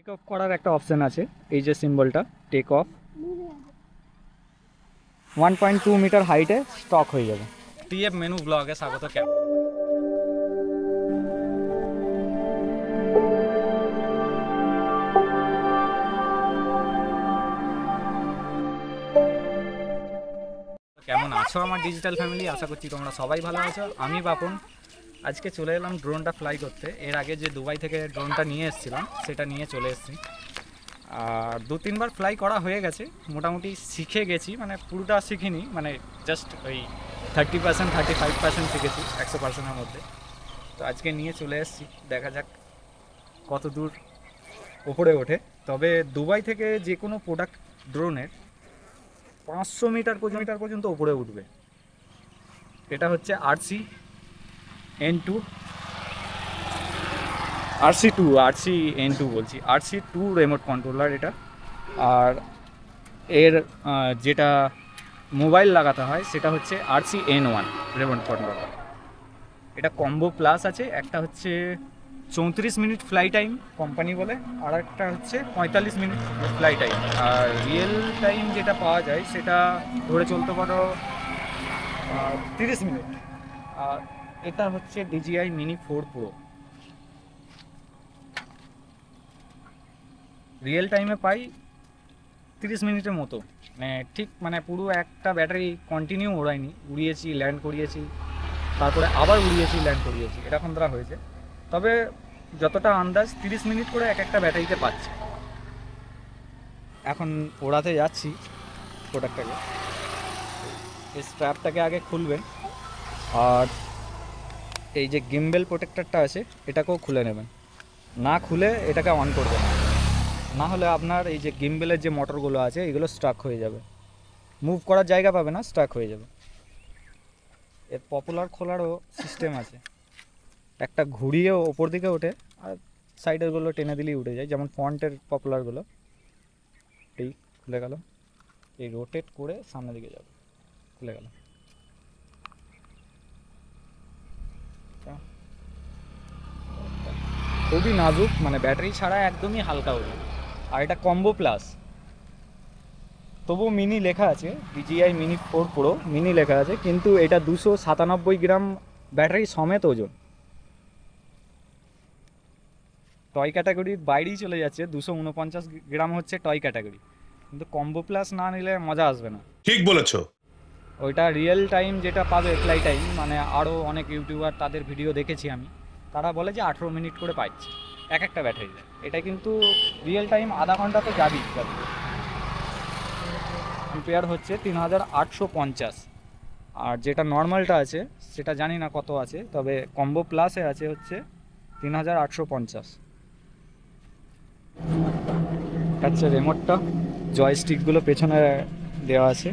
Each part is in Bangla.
টেক অফ করার একটা অপশান আছে, এই যে সিম্বলটা টেক অফ 1.2 মিটার হাইটে স্টক হয়ে যাবে। টিএফ মেনু ব্লগে স্বাগত। কেমন আছো আমার ডিজিটাল ফ্যামিলি? আশা করছি তোমরা সবাই ভালো আছো। আমি বাপন আজকে চলে এলাম ড্রোনটা ফ্লাই করতে। এর আগে যে দুবাই থেকে ড্রোনটা নিয়ে এসেছিলাম সেটা নিয়ে চলে এসেছি। আর 2-3 বার ফ্লাই করা হয়ে গেছে, মোটামুটি শিখে গেছি, মানে পুরোটা শিখিনি, মানে জাস্ট ওই 30% 35% শিখেছি 100%-এর মধ্যে। তো আজকে নিয়ে চলে এসেছি, দেখা যাক কত দূর ওপরে ওঠে। তবে দুবাই থেকে যে কোনো প্রোডাক্ট ড্রোনের 500 মিটার পর্যন্ত ওপরে উঠবে। এটা হচ্ছে RC N2 বলছি, RC2 রিমোট কন্ট্রোলার এটা। আর এর যেটা মোবাইল লাগাতে হয় সেটা হচ্ছে RC N1 রিমোট কন্ট্রোলার। এটা কম্বো প্লাস আছে, একটা হচ্ছে 34 মিনিট ফ্লাই টাইম কোম্পানি বলে, আর একটা হচ্ছে 45 মিনিট ফ্লাই টাইম। আর রিয়েল টাইম যেটা পাওয়া যায় সেটা ধরে চলতে পারো 30 মিনিট। আর এটা হচ্ছে DJI Mini 4 Pro। রিয়েল টাইমে পাই 30 মিনিটের মতো, মানে ঠিক মানে পুরো একটা ব্যাটারি কন্টিনিউ উড়াইনি, উড়িয়েছি, ল্যান্ড করিয়েছি, তারপরে আবার উড়িয়েছি, ল্যান্ড করিয়েছি, এরকম দ্বারা হয়েছে। তবে যতটা আন্দাজ 30 মিনিট করে এক একটা ব্যাটারিতে পাচ্ছে। এখন ওড়াতে যাচ্ছি প্রোডাক্টটাকে। এই স্ট্র্যাপটাকে আগে খুলবেন, আর এই যে গিম্বেল প্রোটেক্টরটা আছে এটাকেও খুলে নেবেন। না খুলে এটাকে অন করবেন, না হলে আপনার এই যে গিম্বেলের যে মোটরগুলো আছে এগুলো স্টাক হয়ে যাবে, মুভ করার জায়গা পাবে না, স্টাক হয়ে যাবে। এর পপুলার খোলারও সিস্টেম আছে, একটা ঘুরিয়ে ওপর দিকে ওঠে আর সাইডেরগুলো টেনে দিলেই উঠে যায়, যেমন ফন্টের পপুলারগুলো। এই খুলে গেল, এই রোটেট করে সামনের দিকে যাবে, খুলে গেল। খুবই নাজুক, মানে ব্যাটারি ছাড়া একদমই হালকা ওজন। আর এটা কম্বো প্লাস, তবু মিনি লেখা আছে, DJI Mini 4 Pro মিনি লেখা আছে, কিন্তু এটা 297 গ্রাম ব্যাটারি সমেত ওজন। টয় ক্যাটাগরির বাইরেই চলে যাচ্ছে, 249 গ্রাম হচ্ছে টয় ক্যাটাগরি। কিন্তু কম্বো প্লাস না নিলে মজা আসবে না। ঠিক বলেছো। ওইটা রিয়েল টাইম যেটা পাবে ফ্লাই টাইম, মানে আরও অনেক ইউটিউবার তাদের ভিডিও দেখেছি আমি, তারা বলে যে 18 মিনিট করে পাচ্ছে এক একটা ব্যাটারিতে। এটা কিন্তু রিয়েল টাইম আধা ঘন্টা তো যাবেই। অ্যাম্পিয়ার হচ্ছে 3850। আর যেটা নর্মালটা আছে সেটা জানি না কত আছে, তবে কম্বো প্লাসে আছে হচ্ছে 3850। হচ্ছে রিমোটটা, জয়স্টিকগুলো পেছনে দেওয়া আছে।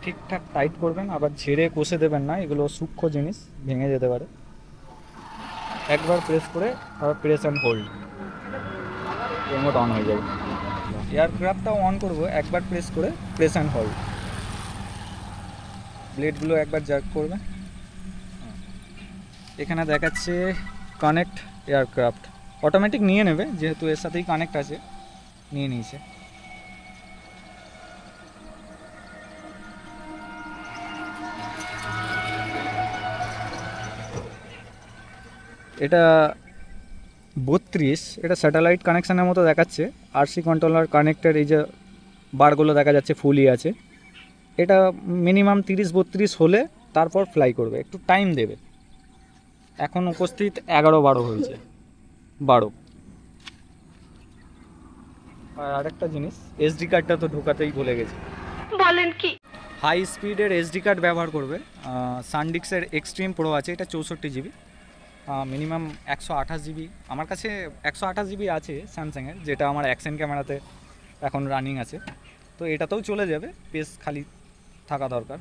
ঠিকঠাক টাইট করবেন, আবার ঝেড়ে কষে দেবেন না, এগুলো সূক্ষ্ম জিনিস, ভেঙে যেতে পারে। একবার প্রেস করে আবার press and hold, remote on হয়ে যাবে। এয়ারক্রাফটটাও অন করব, একবার প্রেস করে প্রেস অ্যান্ড হোল্ড। ব্লেডগুলো একবার জার্ক করবে। এখানে দেখাচ্ছে কানেক্ট এয়ারক্রাফট, অটোমেটিক নিয়ে নেবে যেহেতু এর সাথেই কানেক্ট আছে, নিয়ে নিয়েছে। এটা 32, এটা স্যাটেলাইট কানেকশানের মতো দেখাচ্ছে। RC কন্ট্রোলার কানেক্টের এই যে বারগুলো দেখা যাচ্ছে ফুলই আছে। এটা মিনিমাম 30-32 হলে তারপর ফ্লাই করবে, একটু টাইম দেবে। এখন উপস্থিত 11-12 হয়েছে, 12। আর আরেকটা জিনিস, SD কার্ডটা তো ঢোকাতেই ভুলে গেছি। বলেন কি? হাই স্পিডের SD কার্ড ব্যবহার করবে। সানডিস্কের এক্সট্রিম প্রো আছে, এটা 64 GB, মিনিমাম 128 GB। আমার কাছে 128 GB আছে স্যামসাংয়ের, যেটা আমার অ্যাকশন ক্যামেরাতে এখন রানিং আছে। তো এটাতেও চলে যাবে, পেজ খালি থাকা দরকার,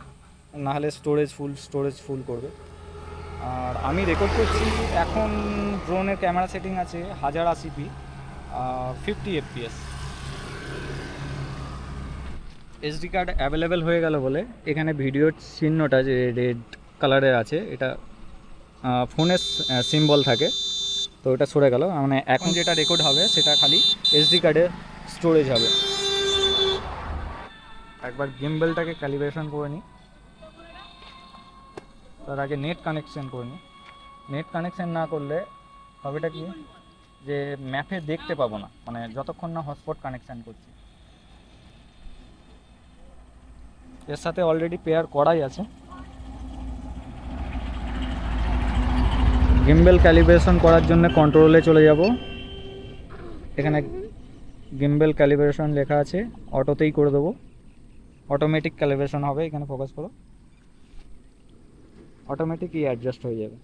নাহলে স্টোরেজ ফুল করবে। আর আমি রেকর্ড করছি এখন, ড্রোনের ক্যামেরা সেটিং আছে 1080p, 50 FPS। SD card available হয়ে গেল বলে এখানে ভিডিওর চিহ্নটা যে রেড কালারের আছে এটা ফোনের সিম্বল থাকে, তো ওটা সরে গেল। মানে এখন যেটা রেকর্ড হবে সেটা খালি এসডি কার্ডে স্টোরেজ হবে। একবার গিম্বেলটাকে ক্যালিব্রেশন করে নিই, তার আগে নেট কানেকশন করে নিই। নেট কানেকশন না করলে হবেটা কি যে ম্যাপে দেখতে পাবো না, মানে যতক্ষণ না হটস্পট কানেকশান করছি। এর সাথে অলরেডি পেয়ার করাই আছে। গিম্বেল ক্যালিব্রেশন করার জন্য কন্ট্রোলে চলে যাব, এখানে গিম্বেল ক্যালিব্রেশন লেখা আছে, অটোতেই করে দেবো, অটোমেটিক ক্যালিব্রেশন হবে। এখানে ফোকাস করো, অটোমেটিকই অ্যাডজাস্ট হয়ে যাবে।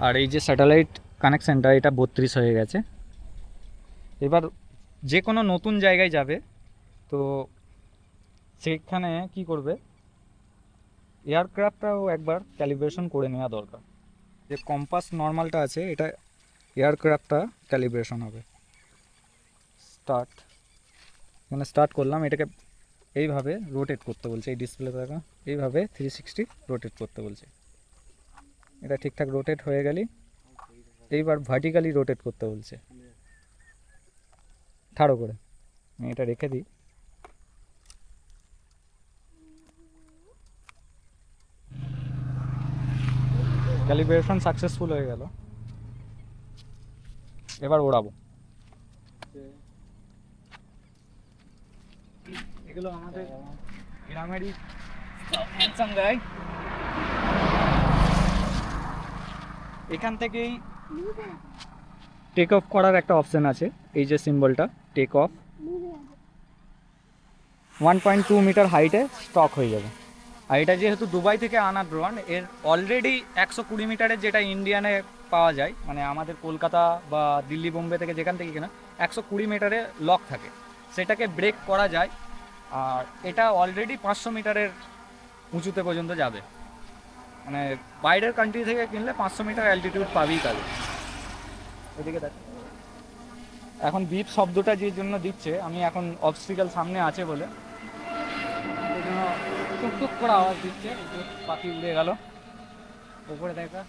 আর এই যে স্যাটেলাইট কানেকশানটা এটা 32 হয়ে গেছে। এবার যে কোনো নতুন জায়গায় যাবে তো সেখানে কি করবে, এয়ারক্রাফটটাও একবার ক্যালিব্রেশন করে নেওয়া দরকার। যে কম্পাস নর্মালটা আছে এটা এয়ারক্রাফটটা ক্যালিব্রেশন হবে। স্টার্ট, মানে স্টার্ট করলাম, এটাকে এইভাবে রোটেট করতে বলছে, এই ডিসপ্লে থাকা এইভাবে 360 রোটেট করতে বলছে। এটা ঠিকঠাক রোটেট হয়ে গেলে এইবার ভার্টিক্যালি রোটেট করতে বলছে, ঠাড়ো করে। আমি এটা রেখে দিই। ক্যালিব্রেশন সাকসেসফুল হয়ে গেল, এবার ওড়াবো। এগুলো আমাদের গ্রামেরই গাই। এখান থেকেই টেক অফ করার একটা অপশান আছে, এই যে সিম্বলটা টেক অফ, 1.2 মিটার হাইটে স্টক হয়ে যাবে। আর এটা যেহেতু দুবাই থেকে আনা ড্রোন, এর অলরেডি 120 মিটারের যেটা ইন্ডিয়ানে পাওয়া যায়, মানে আমাদের কলকাতা বা দিল্লি বোম্বে থেকে যেখান থেকে কিনা 120 মিটারে লক থাকে, সেটাকে ব্রেক করা যায়। আর এটা অলরেডি 500 মিটারের উঁচুতে পর্যন্ত যাবে, মানে বাইরের কান্ট্রি থেকে কিনলে 500 মিটার অ্যালটিটিউড পাবেই তাহলে। এদিকে দেখ, এখন বিপ শব্দটা যে জন্য দিচ্ছে, আমি এখন অবস্টিক্যাল সামনে আছে বলে এই জন্য টুকটুক করে আওয়াজ দিচ্ছে। পাখি উড়ে গেল উপরে, দেখা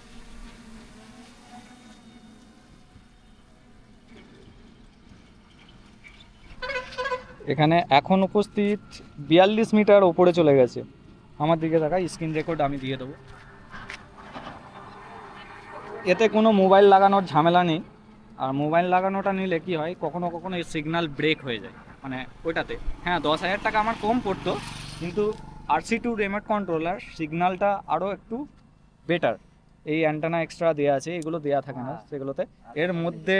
এখানে এখন উপস্থিত 42 মিটার ওপরে চলে গেছে। আমার দিকে দেখা, স্ক্রিন রেকর্ড আমি দিয়ে দেবো। এতে কোনো মোবাইল লাগানোর ঝামেলা নেই। আর মোবাইল লাগানোটা নিলে কি হয়, কখনো কখনো এই সিগন্যাল ব্রেক হয়ে যায়, মানে ওইটাতে। হ্যাঁ, 10,000 টাকা আমার কম পড়তো, কিন্তু RC2 রিমোট কন্ট্রোলার সিগন্যালটা আরও একটু বেটার। এই অ্যান্টেনা এক্সট্রা দেওয়া আছে, এগুলো দেওয়া থাকে না সেগুলোতে। এর মধ্যে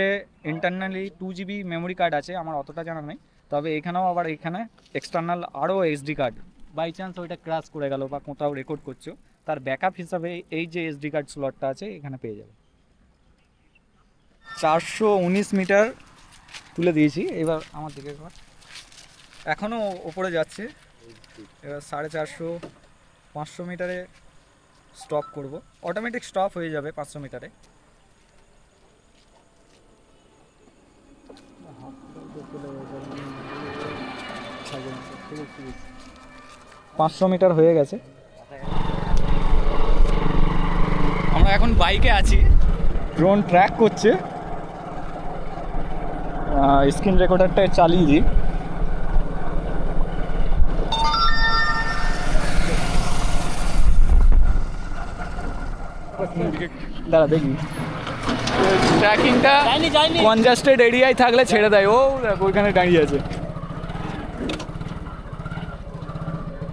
ইন্টারনালি 2 GB মেমোরি কার্ড আছে, আমার অতটা জানা নেই। তবে এখানেও আবার এখানে এক্সটার্নাল আরও SD কার্ড, বাই চান্স ওইটা ক্র্যাশ করে গেল বা কোথাও রেকর্ড করছো, তার ব্যাকআপ হিসাবে এই যে SD কার্ড স্লটটা আছে এখানে পেয়ে যাবে। 419 মিটার তুলে দিয়েছি, এবার আমার দিকে একবার, এখনও ওপরে যাচ্ছে। এবার 450 500 মিটারে স্টপ করব, অটোমেটিক স্টপ হয়ে যাবে 500 মিটারে। পাঁচশো মিটার হয়ে গেছে। আমরা এখন বাইকে আছি, ড্রোন ট্র্যাক করছে। স্ক্রিন রেকর্ডারটা চালিয়ে দিই। দাঁড়া দেখি, ট্র্যাকিংটা কনজাস্টেড এরিয়ায় থাকলে ছেড়ে দেয়, ও ওইখানে দাঁড়িয়ে আছে।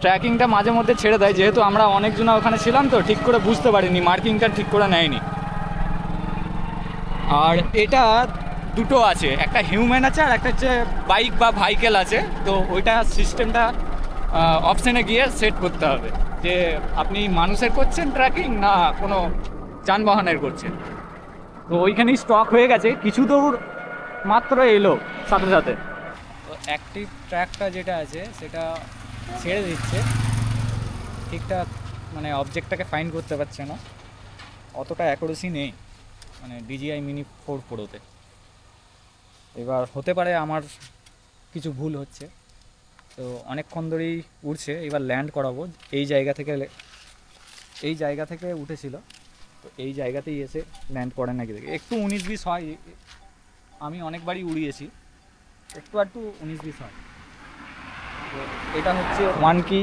ট্র্যাকিংটা মাঝে মধ্যে ছেড়ে দেয়, যেহেতু আমরা অনেকজন ওখানে ছিলাম তো ঠিক করে বুঝতে পারিনি, মার্কিংটা ঠিক করে নেয়নি। আর এটা দুটো আছে, একটা হিউম্যান আছে আর একটা হচ্ছে বাইক বা ভাইকেল আছে। তো ওইটা সিস্টেমটা অপশানে গিয়ে সেট করতে হবে যে আপনি মানুষের করছেন ট্র্যাকিং না কোনো যানবাহনের করছেন। তো ওইখানেই স্টক হয়ে গেছে, কিছু দূর মাত্র এলো সাথে সাথে। তো অ্যাক্টিভ ট্র্যাকটা যেটা আছে সেটা ছেড়ে দিচ্ছে, ঠিকঠাক মানে অবজেক্টটাকে ফাইন্ড করতে পারছে না, অতটা অ্যাকুরেসি নেই মানে DJI মিনি 4 প্রোতে। এবার হতে পারে আমার কিছু ভুল হচ্ছে, তো অনেকক্ষণ ধরেই উড়ছে। এবার ল্যান্ড করাবো। এই জায়গা থেকে উঠেছিল, তো এই জায়গাতেই এসে ল্যান্ড করে নাকি দেখি। একটু 19-20 হয়, আমি অনেকবারই উড়িয়েছি, একটু একটু 19-20 হয়। তো এটা হচ্ছে ওয়ান কি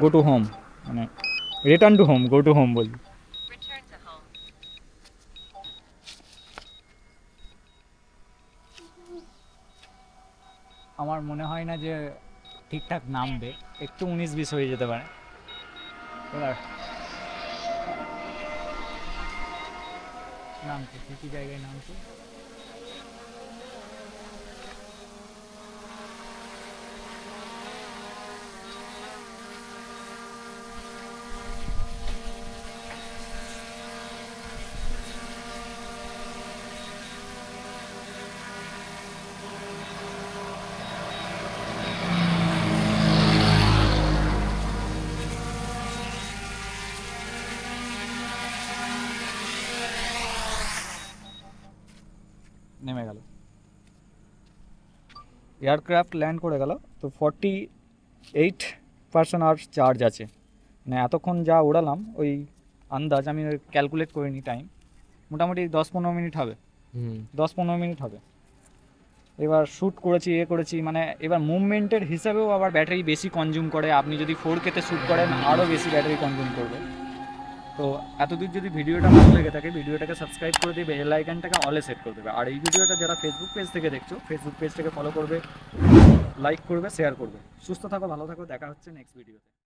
গো টু হোম, মানে return to home, go to home বলি। আমার মনে হয় না যে ঠিকঠাক নামবে, একটু 19-20 হয়ে যেতে পারে। এবার নামছে, ঠিকই জায়গায় নামছে। নেমে গেল, এয়ারক্রাফট ল্যান্ড করে গেল। তো 48% আর চার্জ আছে, মানে এতক্ষণ যা উড়ালাম ওই আন্দাজ, আমি ক্যালকুলেট করিনি টাইম, মোটামুটি 10-15 মিনিট হবে, 10-15 মিনিট হবে। এবার শ্যুট করেছি, করেছি, মানে এবার মুভমেন্টের হিসাবেও আবার ব্যাটারি বেশি কনজিউম করে। আপনি যদি 4K-তে শ্যুট করেন আরও বেশি ব্যাটারি কনজিউম করবে। তো এতদূর যদি ভিডিওটা ভালো লেগে থাকে, ভিডিওটাকে সাবস্ক্রাইব করে দিয়ে বেল আইকনটাকে অলে সেট করে দেবে। আর এই ভিডিওটা যারা ফেসবুক পেজ থেকে দেখছো, ফেসবুক পেজটাকে ফলো করবে, লাইক করবে, শেয়ার করবে। সুস্থ থাকো, ভালো থাকো, দেখা হচ্ছে নেক্সট ভিডিওতে।